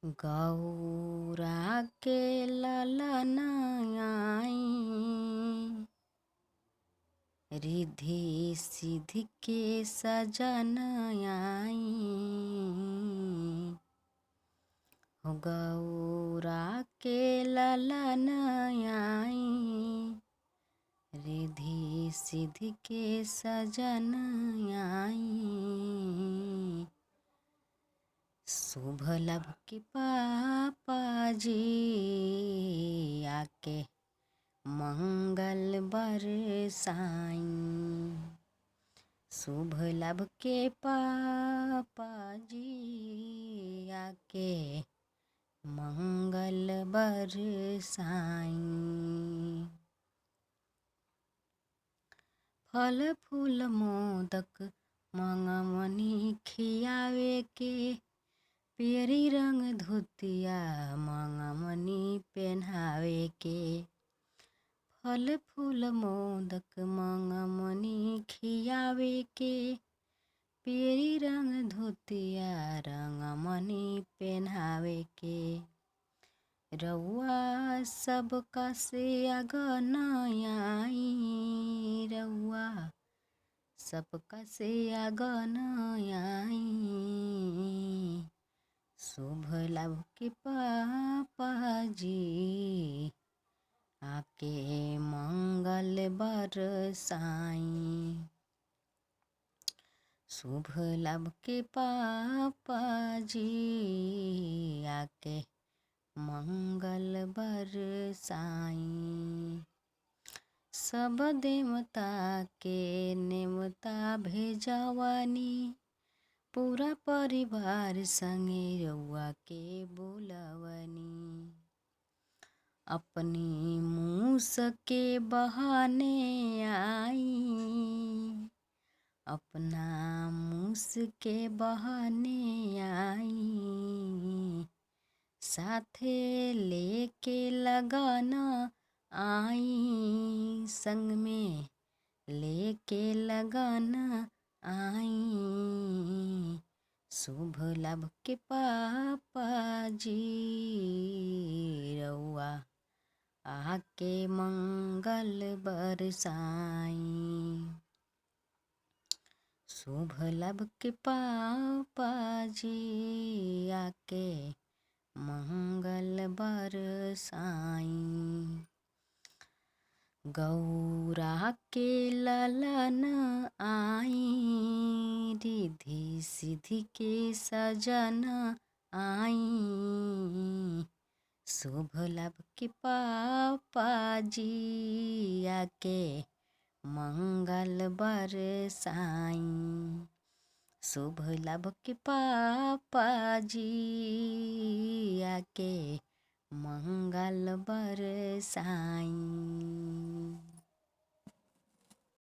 गौरा के ललन आई, रिद्धि सिद्धि के सजन आई। गौरा के ललन आई, रिद्धि सिद्धि के सजन आई। शुभ लाभ के पापा जी आके मंगल बरसाई। शुभ लाभ के पापा जी आके मंगल बरसाई। फल फूल मोदक मंगमनी खियावे के, पियरी रंग धोतिया मंगमनी पहनावे के। फल फूल मोदक मंगमनी खियावे के, पियरी रंग धोतिया रंगमनी पहनावे के। रउआ सबका से अगन आई, रउआ सबका से अगन आई। शुभ लाभ के पापा जी आके मंगल बरसाई। शुभ लाभ के पापा जी आके मंगल बरसाई। सब देवता के नेवता भेजवानी, पूरा परिवार संगे रउआ के बुलवनी। अपनी मूस के बहाने आई, अपना मूस के बहाने आई। साथे लेके लगन आई, संग में लेके लगन आई। शुभ लाभ के पापा जी रउआ आके मंगल बरसाई। शुभ लाभ के पापा जी आके मंगल बरसाई। गौरा के ललन आई, रिद्धि सिद्धि के सजन आई। शुभ लाभ के पापा जी आके मंगल बरसाई। शुभ लाभ के पापा जी आके मंगल बरसाई।